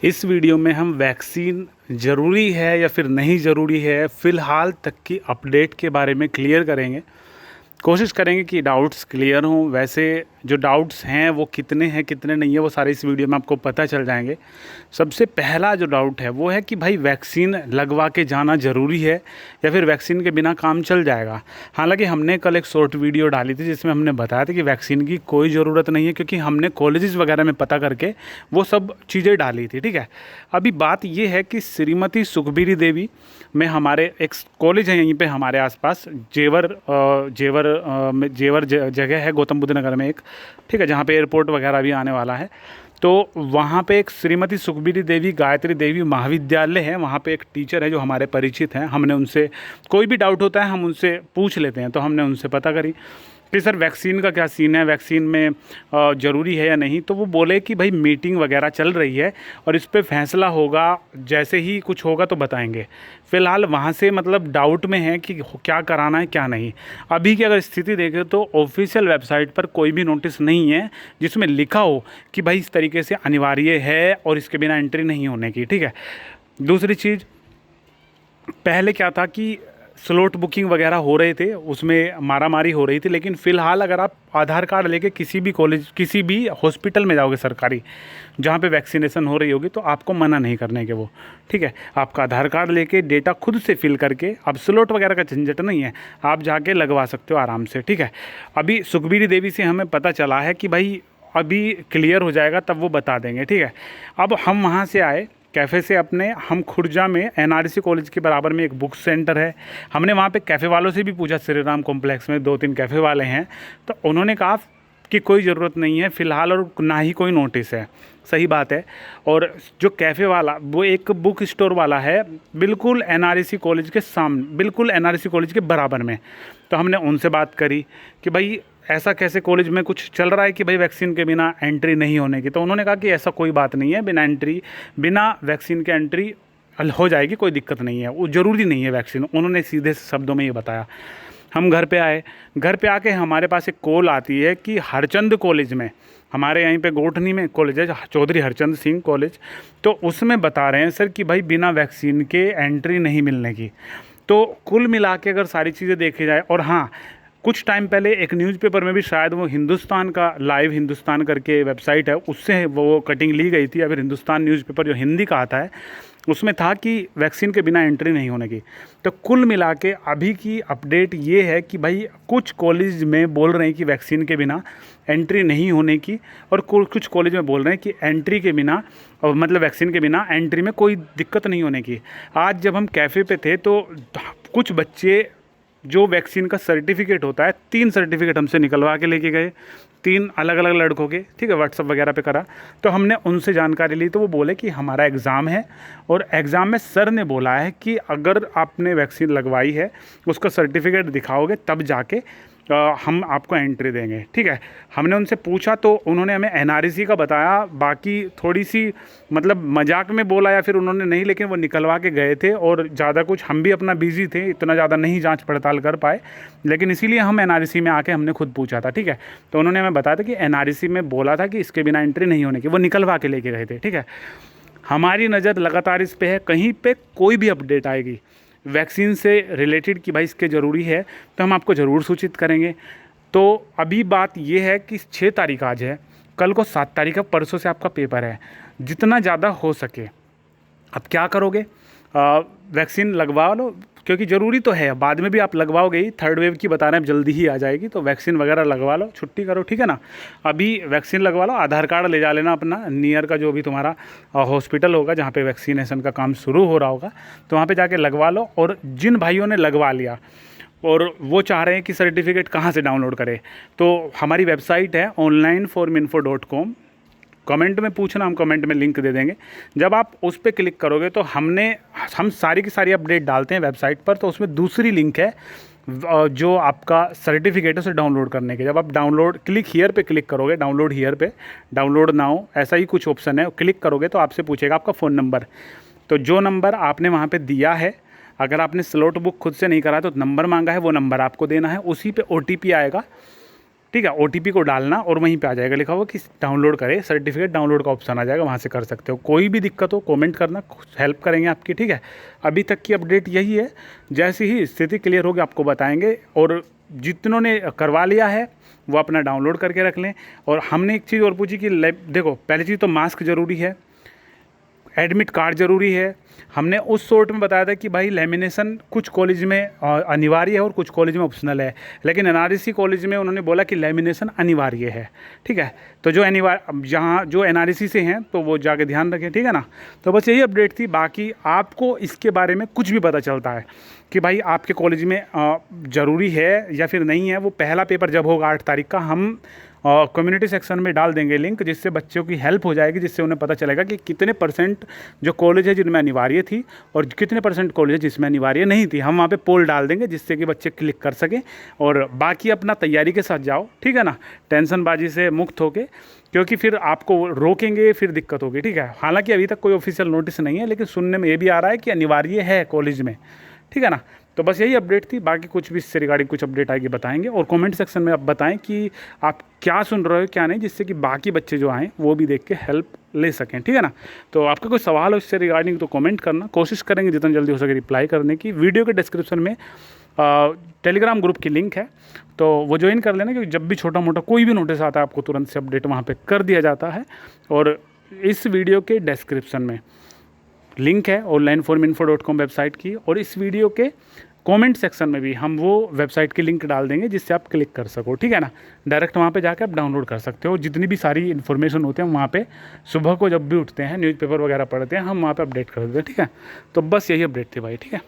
इस वीडियो में हम वैक्सीन ज़रूरी है या फिर नहीं ज़रूरी है फ़िलहाल तक की अपडेट के बारे में क्लियर करेंगे। कोशिश करेंगे कि डाउट्स क्लियर हों। वैसे जो डाउट्स हैं वो कितने हैं कितने नहीं है वो सारे इस वीडियो में आपको पता चल जाएंगे। सबसे पहला जो डाउट है वो है कि भाई वैक्सीन लगवा के जाना ज़रूरी है या फिर वैक्सीन के बिना काम चल जाएगा। हालांकि हमने कल एक शॉर्ट वीडियो डाली थी जिसमें हमने बताया था कि वैक्सीन की कोई ज़रूरत नहीं है, क्योंकि हमने कॉलेजेस वगैरह में पता करके वो सब चीज़ें डाली थी। ठीक है, अभी बात ये है कि श्रीमती सुखबीरी देवी में हमारे एक कॉलेज है यहीं पे हमारे आसपास जेवर जगह है गौतम बुद्ध नगर में एक, ठीक है, जहाँ पे एयरपोर्ट वगैरह भी आने वाला है। तो वहाँ पे एक श्रीमती सुखबीरी देवी गायत्री देवी महाविद्यालय है, वहाँ पे एक टीचर है जो हमारे परिचित हैं। हमने उनसे कोई भी डाउट होता है हम उनसे पूछ लेते हैं, तो हमने उनसे पता करी कि सर वैक्सीन का क्या सीन है, वैक्सीन में ज़रूरी है या नहीं। तो वो बोले कि भाई मीटिंग वगैरह चल रही है और इस पे फैसला होगा, जैसे ही कुछ होगा तो बताएंगे। फ़िलहाल वहाँ से मतलब डाउट में है कि क्या कराना है क्या नहीं। अभी की अगर स्थिति देखें तो ऑफिशियल वेबसाइट पर कोई भी नोटिस नहीं है जिसमें लिखा हो कि भाई इस तरीके से अनिवार्य है और इसके बिना एंट्री नहीं होने की। ठीक है, दूसरी चीज़, पहले क्या था कि स्लॉट बुकिंग वगैरह हो रहे थे, उसमें मारामारी हो रही थी। लेकिन फ़िलहाल अगर आप आधार कार्ड लेके किसी भी कॉलेज किसी भी हॉस्पिटल में जाओगे सरकारी, जहाँ पे वैक्सीनेशन हो रही होगी, तो आपको मना नहीं करने के वो। ठीक है, आपका आधार कार्ड लेके डेटा खुद से फिल करके, अब स्लॉट वगैरह का झंझट नहीं है, आप जाके लगवा सकते हो आराम से। ठीक है, अभी सुखबीरी देवी से हमें पता चला है कि भाई अभी क्लियर हो जाएगा तब वो बता देंगे। ठीक है, अब हम वहाँ से आए कैफ़े से अपने, हम खुर्जा में एनआरसी कॉलेज के बराबर में एक बुक सेंटर है, हमने वहाँ पे कैफ़े वालों से भी पूछा, श्री राम कॉम्प्लेक्स में 2-3 कैफ़े वाले हैं, तो उन्होंने कहा कि कोई ज़रूरत नहीं है फ़िलहाल और ना ही कोई नोटिस है। सही बात है। और जो कैफ़े वाला वो एक बुक स्टोर वाला है बिल्कुल एनआरसी कॉलेज के सामने, बिल्कुल एनआरसी कॉलेज के बराबर में। तो हमने उनसे बात करी कि भाई ऐसा कैसे कॉलेज में कुछ चल रहा है कि भाई वैक्सीन के बिना एंट्री नहीं होने की। तो उन्होंने कहा कि ऐसा कोई बात नहीं है, बिना वैक्सीन के एंट्री हो जाएगी, कोई दिक्कत नहीं है, वो ज़रूरी नहीं है वैक्सीन। उन्होंने सीधे शब्दों में ये बताया। हम घर पे आए, घर पे आके हमारे पास एक कॉल आती है कि हरचंद कॉलेज में, हमारे यहीं पे गोठनी में कॉलेज है चौधरी हरचंद सिंह कॉलेज, तो उसमें बता रहे हैं सर कि भाई बिना वैक्सीन के एंट्री नहीं मिलने की। तो कुल मिला के अगर सारी चीज़ें देखी जाए, और हाँ, कुछ टाइम पहले एक न्यूज़पेपर में भी शायद वो हिंदुस्तान का लाइव हिंदुस्तान करके वेबसाइट है, उससे वो कटिंग ली गई थी, या फिर हिंदुस्तान न्यूज़पेपर जो हिंदी का आता है उसमें था कि वैक्सीन के बिना एंट्री नहीं होने की। तो कुल मिला के अभी की अपडेट ये है कि भाई कुछ कॉलेज में बोल रहे हैं कि वैक्सीन के बिना एंट्री नहीं होने की, और कुछ कॉलेज में बोल रहे हैं कि एंट्री के बिना, और मतलब वैक्सीन के बिना एंट्री में कोई दिक्कत नहीं होने की। आज जब हम कैफ़े पे थे तो कुछ बच्चे जो वैक्सीन का सर्टिफिकेट होता है, 3 सर्टिफिकेट हमसे निकलवा के लेके गए, 3 अलग अलग लड़कों के। ठीक है, व्हाट्सअप वगैरह पे करा, तो हमने उनसे जानकारी ली, तो वो बोले कि हमारा एग्ज़ाम है और एग्ज़ाम में सर ने बोला है कि अगर आपने वैक्सीन लगवाई है उसका सर्टिफिकेट दिखाओगे तब जाके हम आपको एंट्री देंगे। ठीक है, हमने उनसे पूछा तो उन्होंने हमें एनआरसी का बताया, बाकी थोड़ी सी मतलब मजाक में बोला या फिर उन्होंने नहीं, लेकिन वो निकलवा के गए थे। और ज़्यादा कुछ हम भी अपना बिजी थे, इतना ज़्यादा नहीं जांच पड़ताल कर पाए, लेकिन इसीलिए हम एनआरसी में आके हमने खुद पूछा था। ठीक है, तो उन्होंने हमें बताया था कि एनआरसी में बोला था कि इसके बिना एंट्री नहीं होने की, वो निकलवा के लेके गए थे। ठीक है, हमारी नज़र लगातार इस पर है, कहीं पर कोई भी अपडेट आएगी वैक्सीन से रिलेटेड कि भाई इसके ज़रूरी है तो हम आपको ज़रूर सूचित करेंगे। तो अभी बात ये है कि 6 तारीख आज है, कल को 7 तारीख है, परसों से आपका पेपर है। जितना ज़्यादा हो सके अब क्या करोगे, वैक्सीन लगवा लो, क्योंकि ज़रूरी तो है, बाद में भी आप लगवाओगे ही, 3rd वेव की बता रहे हैं जल्दी ही आ जाएगी, तो वैक्सीन वगैरह लगवा लो, छुट्टी करो। ठीक है ना, अभी वैक्सीन लगवा लो, आधार कार्ड ले जा लेना अपना, नियर का जो भी तुम्हारा हॉस्पिटल होगा जहाँ पे वैक्सीनेशन का काम शुरू हो रहा होगा, तो वहाँ पे जाके लगवा लो। और जिन भाइयों ने लगवा लिया और वो चाह रहे हैं कि सर्टिफिकेट कहाँ से डाउनलोड करें, तो हमारी वेबसाइट है onlineforminfo.com, कमेंट में पूछना, हम कमेंट में लिंक दे देंगे। जब आप उस पर क्लिक करोगे तो हम सारी की सारी अपडेट डालते हैं वेबसाइट पर, तो उसमें दूसरी लिंक है जो आपका सर्टिफिकेट है उसे डाउनलोड करने के। जब आप डाउनलोड क्लिक हियर पे क्लिक करोगे, डाउनलोड हियर पे, डाउनलोड नाउ ऐसा ही कुछ ऑप्शन है, क्लिक करोगे तो आपसे पूछेगा आपका फ़ोन नंबर। तो जो नंबर आपने वहाँ पर दिया है, अगर आपने स्लॉट बुक खुद से नहीं करा तो नंबर मांगा है, वो नंबर आपको देना है, उसी पर OTP आएगा। ठीक है। OTP को डालना और वहीं पे आ जाएगा लिखा हुआ कि डाउनलोड करें, सर्टिफिकेट डाउनलोड का ऑप्शन आ जाएगा, वहाँ से कर सकते हो। कोई भी दिक्कत हो कमेंट करना, हेल्प करेंगे आपकी, ठीक है। अभी तक की अपडेट यही है, जैसे ही स्थिति क्लियर होगी आपको बताएंगे। और जितनों ने करवा लिया है वो अपना डाउनलोड करके रख लें। और हमने एक चीज़ और पूछी कि देखो, पहली चीज़ तो मास्क ज़रूरी है, एडमिट कार्ड ज़रूरी है। हमने उस शॉर्ट में बताया था कि भाई लेमिनेशन कुछ कॉलेज में अनिवार्य है और कुछ कॉलेज में ऑप्शनल है, लेकिन NREC कॉलेज में उन्होंने बोला कि लेमिनेशन अनिवार्य है, ठीक है। तो जो जहाँ जो NREC से हैं तो वो जाके ध्यान रखें, ठीक है ना। तो बस यही अपडेट थी। बाकी आपको इसके बारे में कुछ भी पता चलता है कि भाई आपके कॉलेज में ज़रूरी है या फिर नहीं है, वो पहला पेपर जब होगा 8 तारीख का, हम कम्युनिटी सेक्शन में डाल देंगे लिंक, जिससे बच्चों की हेल्प हो जाएगी, जिससे उन्हें पता चलेगा कि कितने % जो कॉलेज है जिनमें अनिवार्य थी और कितने % कॉलेज है जिसमें अनिवार्य नहीं थी। हम वहाँ पे पोल डाल देंगे जिससे कि बच्चे क्लिक कर सकें और बाकी अपना तैयारी के साथ जाओ, ठीक है ना, टेंशनबाजी से मुक्त होके, क्योंकि फिर आपको रोकेंगे फिर दिक्कत होगी, ठीक है। हालांकि अभी तक कोई ऑफिशियल नोटिस नहीं है, लेकिन सुनने में ये भी आ रहा है कि अनिवार्य है कॉलेज में, ठीक है ना। तो बस यही अपडेट थी। बाकी कुछ भी इससे रिगार्डिंग कुछ अपडेट आएगी बताएंगे। और कमेंट सेक्शन में आप बताएं कि आप क्या सुन रहे हो क्या नहीं, जिससे कि बाकी बच्चे जो आएँ वो भी देख के हेल्प ले सकें, ठीक है ना। तो आपका कोई सवाल हो इससे रिगार्डिंग तो कमेंट करना, कोशिश करेंगे जितना जल्दी हो सके रिप्लाई करने की। वीडियो के डिस्क्रिप्शन में टेलीग्राम ग्रुप की लिंक है, तो वो ज्वाइन कर लेना, क्योंकि जब भी छोटा मोटा कोई भी नोटिस आता है आपको तुरंत से अपडेट वहाँ पर कर दिया जाता है। और इस वीडियो के डिस्क्रिप्शन में लिंक है onlineforminfo.com वेबसाइट की, और इस वीडियो के कमेंट सेक्शन में भी हम वो वेबसाइट की लिंक डाल देंगे जिससे आप क्लिक कर सको, ठीक है ना। डायरेक्ट वहाँ पे जाकर आप डाउनलोड कर सकते हो। जितनी भी सारी इन्फॉर्मेशन होते हैं वहाँ पे सुबह को जब भी उठते हैं न्यूज़पेपर वगैरह पढ़ते हैं हम वहाँ पे अपडेट कर देते हैं, ठीक है। तो बस यही अपडेट थी भाई, ठीक है।